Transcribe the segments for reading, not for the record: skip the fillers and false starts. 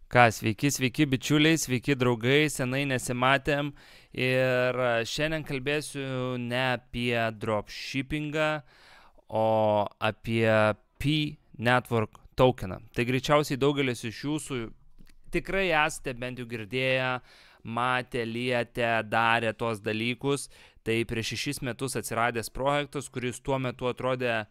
Sveiki bičiuliai, sveiki draugai, senai nesimatėm ir šiandien kalbėsiu ne apie dropshippingą, o apie P-Network tokeną. Tai greičiausiai daugelis iš jūsų tikrai esate bent jau girdėję, matę, lietę, darę tos dalykus. Tai prieš 6 metus atsiradęs projektas, kuris tuo metu atrodė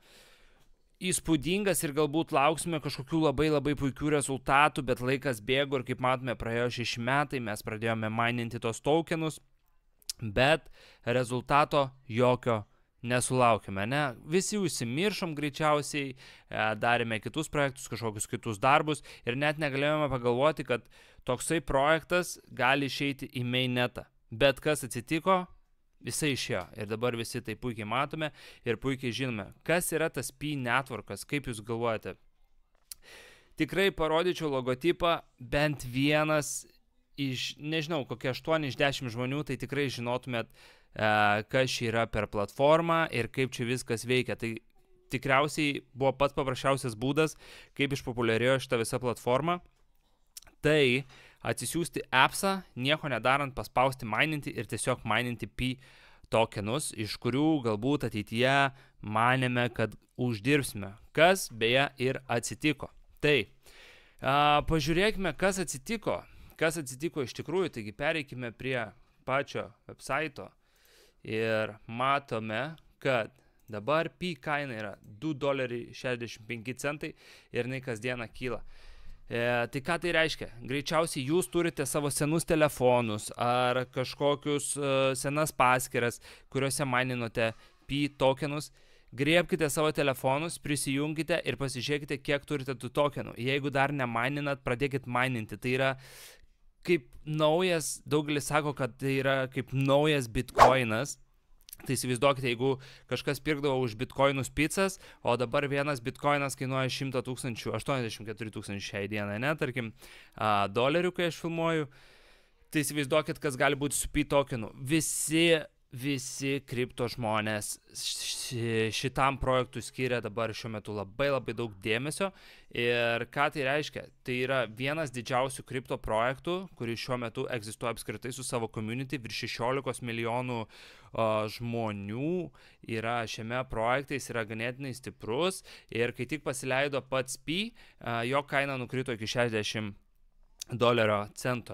įspūdingas ir galbūt lauksime kažkokių labai puikių rezultatų, bet laikas bėgo ir kaip matome praėjo 6 metai, mes pradėjome maininti tos tokenus, bet rezultato jokio nesulaukime, ne? Visi užsimiršom greičiausiai, darėme kitus projektus, kažkokius kitus darbus ir net negalėjome pagalvoti, kad toksai projektas gali išeiti į mainnetą. Bet kas atsitiko? Jisai išėjo ir dabar visi tai puikiai matome ir puikiai žinome, kas yra tas P-Networkas, kaip jūs galvojate. Tikrai parodyčiau logotipą, bent vienas iš, nežinau, kokie 8 iš 10 žmonių, tai tikrai žinotumėt, kas čia yra per platformą ir kaip čia viskas veikia. Tai tikriausiai buvo pats paprasčiausias būdas, kaip išpopuliarėjo šitą visą platformą. Tai atsisiųsti appsą, nieko nedarant, paspausti maininti ir tiesiog maininti P tokenus, iš kurių galbūt ateityje manėme, kad uždirbsime, kas beje ir atsitiko. Tai pažiūrėkime, kas atsitiko iš tikrųjų, taigi pereikime prie pačio website'o ir matome, kad dabar P kaina yra $2.65 ir jinai kasdieną kyla. Tai ką tai reiškia? Greičiausiai jūs turite savo senus telefonus ar kažkokius senas paskyras, kuriuose maininote P tokenus. Griebkite savo telefonus, prisijungkite ir pasižiūrėkite, kiek turite tų tokenų. Jeigu dar nemaininat, pradėkit maininti. Tai yra kaip naujas, daugelis sako, kad tai yra kaip naujas bitcoinas. Tai įsivaizduokite, jeigu kažkas pirkdavo už bitcoinus pizzas, o dabar vienas bitcoinas kainuoja 100 000, 84 000 šiai dienai, ne, tarkim, dolerių, kai aš filmuoju, tai įsivaizduokit, kas gali būti su P tokenu. Visi kripto žmonės šitam projektui skiria dabar šiuo metu labai daug dėmesio. Ir ką tai reiškia? Tai yra vienas didžiausių kripto projektų, kuris šiuo metu egzistuoja apskritai su savo community, virš 16 milijonų žmonių yra šiame projekte, jis yra ganėtinai stiprus ir kai tik pasileido pats P, jo kaina nukrito iki $60,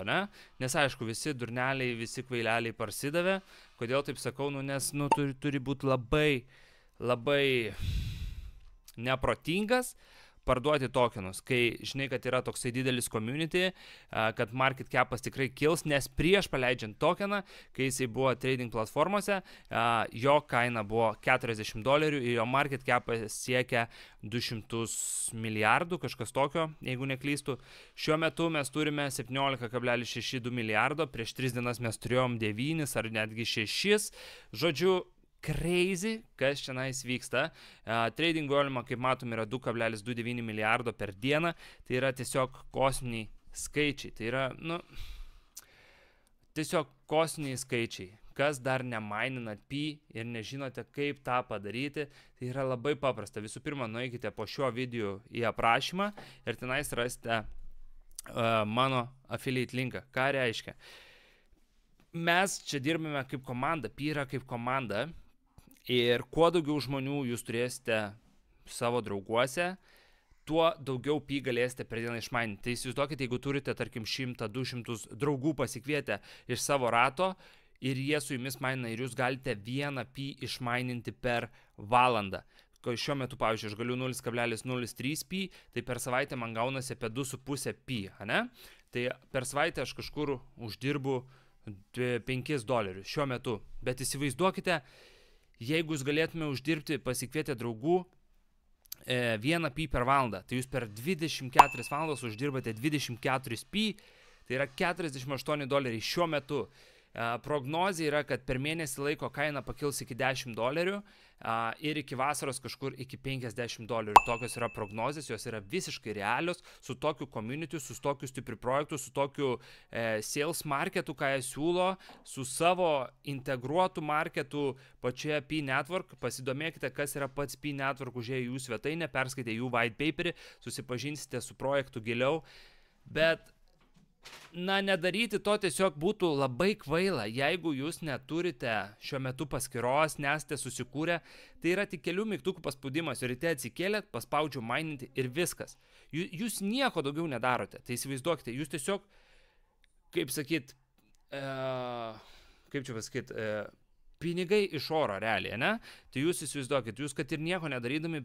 ne? Nes aišku, visi durneliai, visi kvaileliai parsidavė. Kodėl taip sakau? Nes turi būti labai neprotingas parduoti tokenus, kai žinai, kad yra toksai didelis community, kad market capas tikrai kils, nes prieš paleidžiant tokeną, kai jisai buvo trading platformose, jo kaina buvo $40 ir jo market capas siekia 200 milijardų, kažkas tokio, jeigu neklystu. Šiuo metu mes turime 17,62 milijardo, prieš 3 dienas mes turėjom 9 ar netgi 6, žodžiu, crazy, kas šiandien vyksta. Trading volume, kaip matom, yra 2,29 milijardo per dieną. Tai yra tiesiog kosminiai skaičiai. Tai yra, tiesiog kosminiai skaičiai. Kas dar nemaininat P ir nežinote, kaip tą padaryti, tai yra labai paprasta. Visų pirma, nueikite po šiuo video į aprašymą ir tenais rasite mano affiliate linką. Ką reiškia? Mes čia dirbame kaip komanda, P yra kaip komanda. Ir kuo daugiau žmonių jūs turėsite savo drauguose, tuo daugiau P galėsite per dieną išmaininti. Tai įsivaizduokite, jeigu turite, tarkim, 100-200 draugų pasikvietę iš savo rato ir jie su jumis mainina ir jūs galite vieną P išmaininti per valandą. Šiuo metu, pavyzdžiui, aš galiu 0,03 P, tai per savaitę man gaunasi apie 2,5 P, ne? Tai per savaitę aš kažkur uždirbu $5 šiuo metu. Bet įsivaizduokite, jeigu jūs galėtume uždirbti pasikvietę draugų 1 P per valandą, tai jūs per 24 valandas uždirbate 24 P, tai yra $48 šiuo metu. Prognozija yra, kad per mėnesį laiko kaina pakils iki $10 ir iki vasaros kažkur iki $50. Tokios yra prognozijas, jos yra visiškai realios, su tokiu community, su tokiu stipriu projektu, su tokiu sales marketu, ką jie siūlo, su savo integruotu marketu pačioje P-Network. Pasidomėkite, kas yra pats P-Network, užėję jų svetainę, perskaitę jų white paperį, susipažinsite su projektu giliau. Bet nedaryti to tiesiog būtų labai kvaila, jeigu jūs neturite šiuo metu paskyros, nesate susikūrę, tai yra tik kelių mygtukų paspaudimas, ryte atsikėlėt, paspaudžiu maininti ir viskas. Jūs nieko daugiau nedarote, tai įsivaizduokite, jūs tiesiog, kaip čia pasakyt, pinigai iš oro realiai, ne? Tai jūs įsivaizduokit, jūs kad ir nieko nedarydami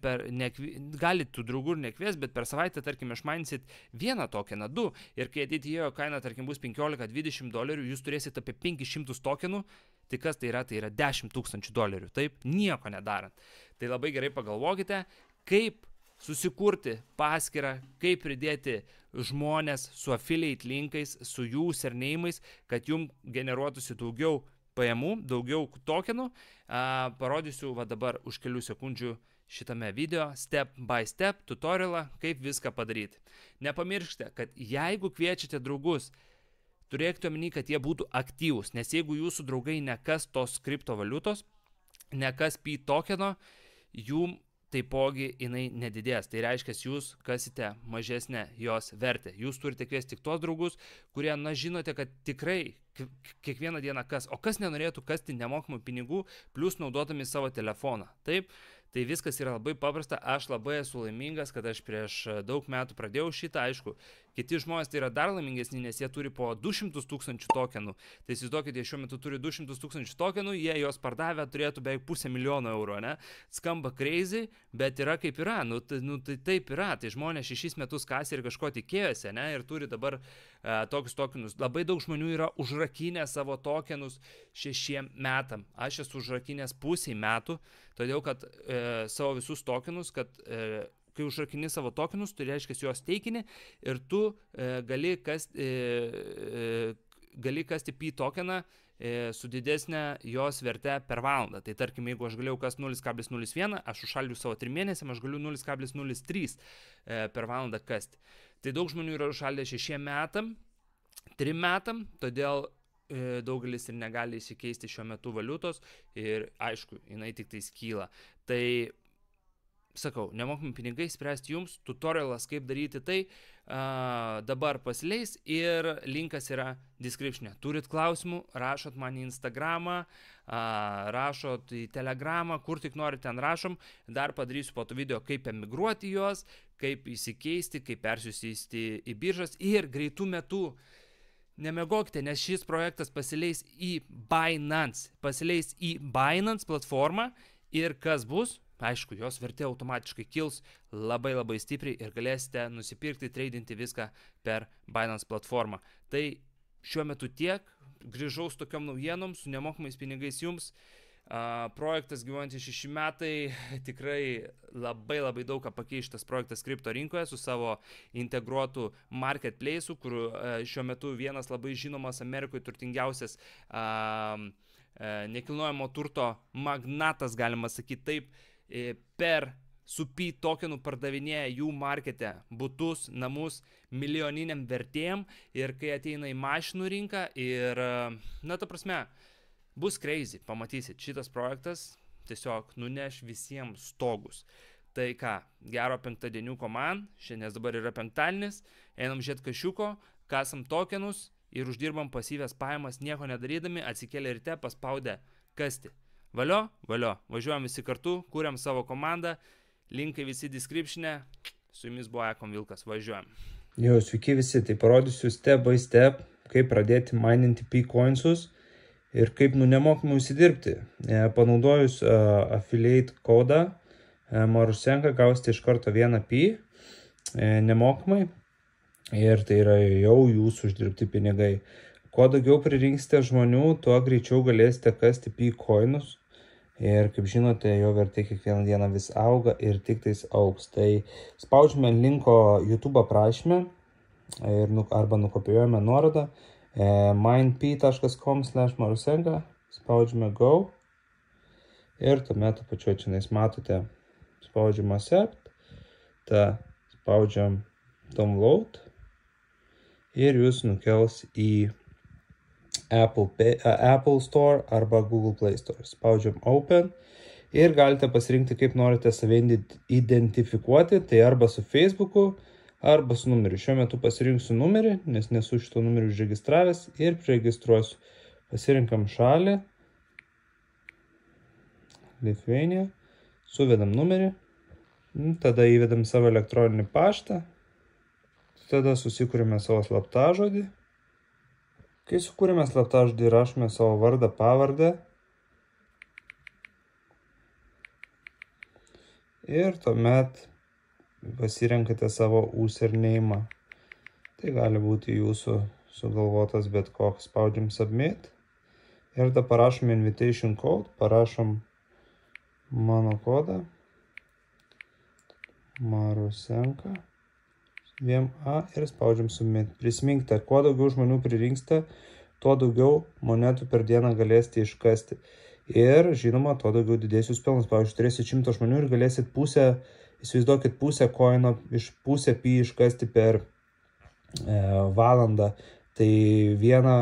galit tų draugų ir nekvies, bet per savaitę, tarkim, išmainsit vieną tokeną, 2, ir kai ateityje kaina, tarkim, bus $15-20, jūs turėsit apie 500 tokenų, tai kas tai yra? Tai yra $10,000, taip? Nieko nedarant. Tai labai gerai pagalvokite, kaip susikurti paskyrą, kaip pridėti žmonės su affiliate linkais, su jų usernamais, kad jums generuotųsi daugiau pajamų, daugiau tokenų. Parodysiu dabar už kelių sekundžių šitame video step by step tutorialą, kaip viską padaryti. Nepamirškite, kad jeigu kviečiate draugus, turėkite omeny, kad jie būtų aktyvūs, nes jeigu jūsų draugai nekas tos kriptovaliutos, nekas P tokeno, jum taipogi jinai nedidės. Tai reiškia, jūs kasite mažesnę jos vertę. Jūs turite kviesti tik tos draugus, kurie, žinote, kad tikrai kiekvieną dieną kas. O kas nenorėtų kasti nemokamų pinigų, plus naudodami savo telefoną. Taip? Tai viskas yra labai paprasta, aš labai esu laimingas, kad aš prieš daug metų pradėjau šitą, aišku, kiti žmonės tai yra dar laimingesni, nes jie turi po 200,000 tokenų, tai įsivaizduokite, jie šiuo metu turi 200,000 tokenų, jie jos pardavę turėtų beveik €500,000, ne? Skamba crazy, bet yra kaip yra, tai taip yra, tai žmonės 6 metus kasė ir kažko tikėjosi, ne? Ir turi dabar tokius tokenus. Labai daug žmonių yra užrakinę savo tokenus 6 metam, aš esu užrakinęs pusei metų, todėl kad savo visus tokenus, kad kai užrakini savo tokenus, tai reiškia juos teikini ir tu gali kasti P tokeną su didesnė jos verte per valandą. Tai tarkim, jeigu aš galėjau kas 0,01, aš užšaldžiu savo 3 mėnesiam, aš galiu 0,03 per valandą kasti. Tai daug žmonių yra užšaldę 6 metam, 3 metam, todėl daugelis ir negali įsikeisti šiuo metu valiutos ir aišku, jinai tik tai skyla. Tai sakau, nemokami pinigai spręsti jums, tutorialas kaip daryti tai dabar pasileis ir linkas yra description'e. Turit klausimų, rašot man į Instagramą, rašot į Telegramą, kur tik norit ten rašom, dar padarysiu po to video, kaip emigruoti juos, kaip įsikeisti, kaip persiųsti į biržas ir greitų metų nemegokite, nes šis projektas pasileis į Binance platformą ir kas bus? Aišku, jos vertė automatiškai kils labai stipriai ir galėsite nusipirkti, tradinti viską per Binance platformą. Tai šiuo metu tiek, grįžau su tokiom naujienom, su nemokamais pinigais jums. Projektas gyvuojantis 6 metai, tikrai labai daug ką pakeis šitas projektas kripto rinkoje su savo integruotų marketplace'u, kur šiuo metu vienas labai žinomas Amerikoje turtingiausias nekilnojamo turto magnatas, galima sakyti taip, per su P tokenų pardavinėja jų markete butus, namus milijoniniam vertėjim ir kai ateina į mašinų rinką ir, ta prasme, bus crazy, pamatysit, šitas projektas tiesiog nuneš visiems stogus. Tai ką, gero penktadieniuko man, šiandien dabar yra penktadienis, einam žiūrėti kašiuko, kasam tokenus ir uždirbam pasyvės pajamas, nieko nedarydami, atsikėlė ryte, paspaudę kasti. Valio, važiuojam visi kartu, kuriam savo komandą, linkai visi description'e, su jumis buvo Ekom Vilkas, važiuojam. Jo, sveiki visi, tai parodysiu step by step, kaip pradėti maininti P coinsus ir kaip nemokamai užsidirbti. Panaudojus affiliate kodą Marusenka gausite iš karto 1 P nemokamai ir tai yra jau jūsų uždirbti pinigai. Kuo daugiau pririnksite žmonių, tuo greičiau galėsite kasti P coinus ir kaip žinote, jo vertė kiekvieną dieną vis auga ir tik tais augs. Tai spaudžiame linko YouTube aprašymę arba nukopijuojame nuorodą mindp.com/marusenka, spaudžiame go ir tuomet pačiu čia matote, spaudžiam accept, spaudžiam download ir jūs nukels į Apple Store arba Google Play Store. Spaudžiam open ir galite pasirinkti, kaip norite save identifikuoti, tai arba su Facebook'u, arba su numeriu. Šiuo metu pasirinksiu numerį, nes nesu šito numeriu užregistravęs ir priregistruosiu. Pasirinkam šalį, Lithuania, suvedam numerį, tada įvedam savo elektroninį paštą, tada susikūrėme savo slaptažodį. Kai sukūrėme slaptažodį, rašome savo vardą, pavardę ir tuomet pasirenkate savo username. Tai gali būti jūsų sugalvotas bet koks. Spaudžiam submit ir tada parašom invitation code, parašom mano kodą, Marusenka, 2A ir spaudžiam submit. Prisiminkite, kuo daugiau žmonių pririnksite, tuo daugiau monetų per dieną galėsite iškasti. Ir, žinoma, tuo daugiau didės jūs pelnas. Pavyzdžiui, turėsit 100 žmonių ir galėsit įsivaizduokit pusę koino, pusę pi iškasti per valandą. Tai vieną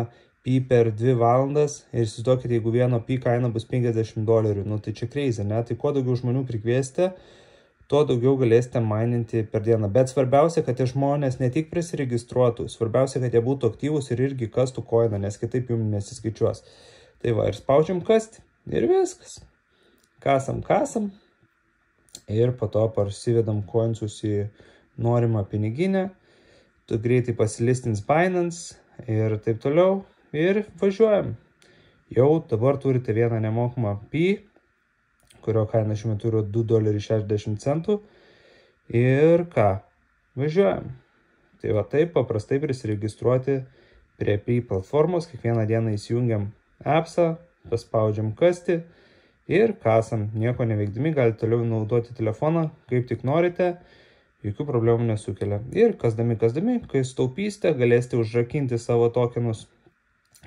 pi per 2 valandas ir įsivaizduokit, jeigu vieno pi kaina bus $50. Nu, tai čia crazy, ne? Tai kuo daugiau žmonių prikviesite, tuo daugiau galėsite maininti per dieną. Bet svarbiausia, kad tie žmonės ne tik prisiregistruotų, svarbiausia, kad jie būtų aktyvūs ir irgi kastų koiną, nes kitaip jums nesiskaičiuos. Tai va, ir spaudžiam kasti ir viskas. Kasam ir po to parsivedam koinsus į norimą piniginę. Tu greitai pasilistins Binance ir taip toliau. Ir važiuojam. Jau dabar turite vieną nemokamą pi, kurio kaina šiuo metu yra $2.60. Ir ką? Važiuojam. Tai va taip paprastai prisiregistruoti prie pi platformos. Kiekvieną dieną įsijungiam appsą, paspaudžiam kasti ir kasam. Nieko neveikdami, galite toliau naudoti telefoną, kaip tik norite. Jokių problemų nesukelia. Ir kasdami, kai sutaupysite, galėsite užrakinti savo tokenus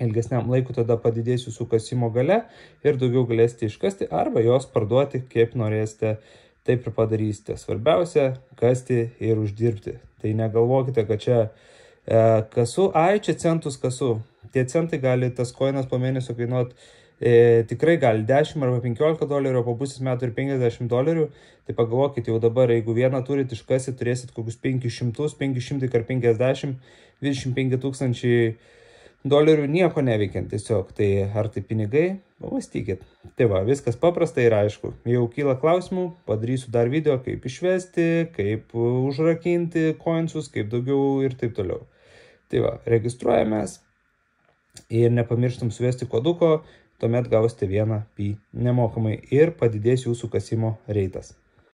ilgesniam laiku, tada padidės jūsų kasimo galia ir daugiau galėsite iškasti arba jos parduoti, kaip norėsite, taip ir padarysite. Svarbiausia, kasti ir uždirbti. Tai negalvokite, kad čia kasu, čia centus kasu. Tie centai gali, tas koinas po mėnesio kainuoti tikrai gali $10 arba $15, o po pusės metų ir $50. Tai pagalvokit jau dabar, jeigu vieną turit iškasti, turėsit kokius 500 kar 50, $25,000 nieko neveikiant tiesiog. Tai ar tai pinigai? Pamastykit. Tai va, viskas paprasta ir aišku. Jeigu kyla klausimų, padarysiu dar video, kaip išvesti, kaip užrakinti coinsus, kaip daugiau ir taip toliau. Tai va, registruojamės ir nepamirštam suvesti koduko, tuomet gausite 1 pi nemokamai ir padidės jūsų kasimo reitas.